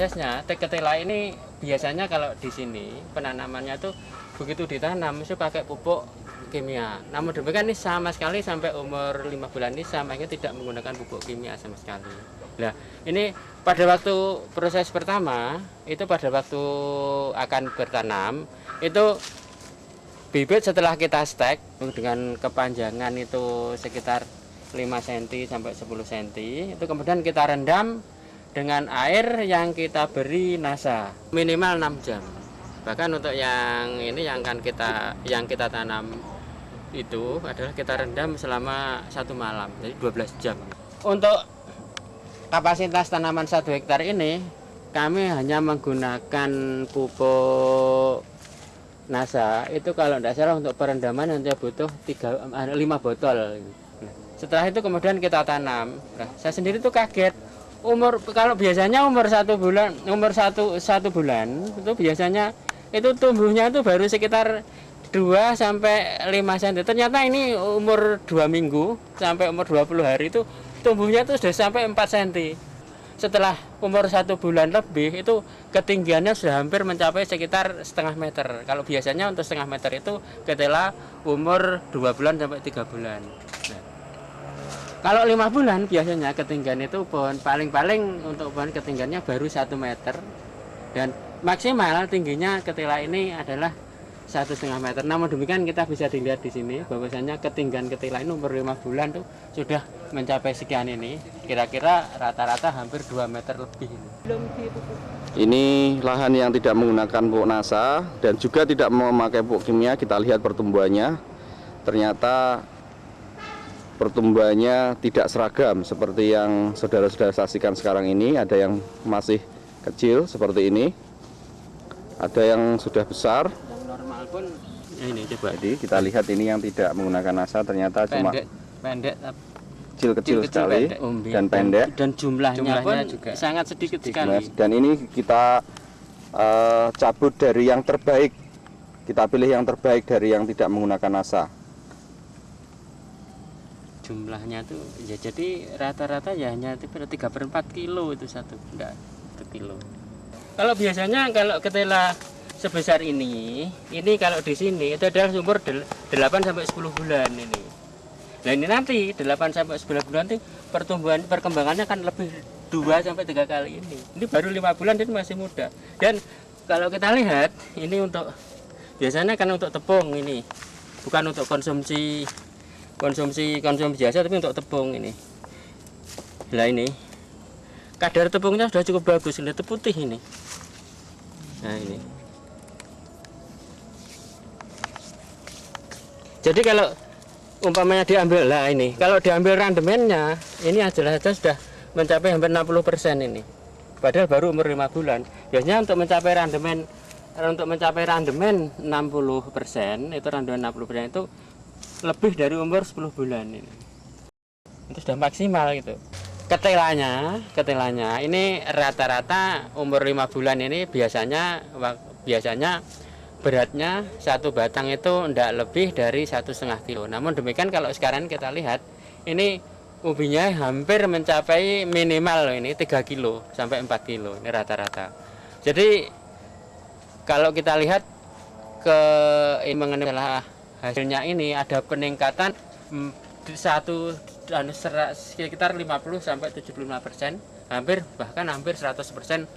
prosesnya ketela ini biasanya kalau di sini penanamannya tuh begitu ditanam itu pakai pupuk kimia. Namun demikian ini sama sekali sampai umur 5 bulan ini sampai tidak menggunakan pupuk kimia sama sekali. Nah, ini pada waktu proses pertama itu pada waktu akan bertanam itu bibit setelah kita stek dengan kepanjangan itu sekitar 5 cm sampai 10 cm itu kemudian kita rendam dengan air yang kita beri NASA minimal 6 jam. Bahkan untuk yang ini yang kita tanam itu adalah kita rendam selama 1 malam, jadi 12 jam. Untuk kapasitas tanaman 1 hektar ini kami hanya menggunakan pupuk NASA itu kalau tidak salah untuk perendaman nanti butuh 5 botol. Setelah itu kemudian kita tanam. Nah, saya sendiri tuh kaget. Kalau biasanya umur 1 bulan, satu bulan itu biasanya itu tumbuhnya itu baru sekitar 2 sampai 5 cm. Ternyata ini umur 2 minggu sampai umur 20 hari itu tumbuhnya itu sudah sampai 4 cm. Setelah umur 1 bulan lebih itu ketinggiannya sudah hampir mencapai sekitar setengah meter. Kalau biasanya untuk setengah meter itu ketela umur 2 bulan sampai 3 bulan. Nah, kalau 5 bulan biasanya ketinggian itu pohon paling-paling untuk pohon ketinggiannya baru 1 meter dan maksimal tingginya ketela ini adalah 1,5 meter. Namun demikian kita bisa dilihat di sini bahwasanya ketinggian ketela ini umur 5 bulan tuh sudah mencapai sekian ini. Kira-kira rata-rata hampir 2 meter lebih ini. Ini lahan yang tidak menggunakan pupuk NASA dan juga tidak memakai pupuk kimia. Kita lihat pertumbuhannya. Ternyata pertumbuhannya tidak seragam seperti yang saudara-saudara saksikan sekarang ini. Ada yang masih kecil seperti ini, ada yang sudah besar. Yang normal pun ini coba. Jadi kita lihat ini yang tidak menggunakan NASA ternyata cuma pendek kecil sekali dan pendek dan jumlahnya pun juga sangat sedikit sekali. Dan ini kita cabut dari yang terbaik. Kita pilih yang terbaik dari yang tidak menggunakan NASA. Jumlahnya tuh ya jadi rata-rata ya hanya 3/4 kilo itu satu, enggak 1 kilo. Kalau biasanya kalau ketela sebesar ini kalau di sini itu adalah umur 8 sampai 10 bulan ini. Nah ini nanti 8 sampai 10 bulan nanti perkembangannya kan lebih 2 sampai 3 kali ini. Ini baru 5 bulan jadi masih muda. Dan kalau kita lihat ini untuk biasanya kan untuk tepung ini. Bukan untuk konsumsi biasa tapi untuk tepung ini. Nah ini kadar tepungnya sudah cukup bagus, lihat putih ini. Nah ini. Jadi kalau umpamanya diambil lah ini, kalau diambil randemennya ini adalah sudah mencapai hampir 60% ini. Padahal baru umur 5 bulan. Biasanya untuk mencapai randemen 60%, itu randemen 60% itu lebih dari umur 10 bulan ini. Itu sudah maksimal gitu. Ketelanya ini rata-rata umur 5 bulan ini biasanya beratnya satu batang itu tidak lebih dari 1,5 kilo. Namun demikian kalau sekarang kita lihat ini ubinya hampir mencapai minimal ini 3 kilo sampai 4 kilo ini rata-rata. Jadi kalau kita lihat mengenai hasilnya ini ada peningkatan sekitar 50 sampai 75%, hampir 100%.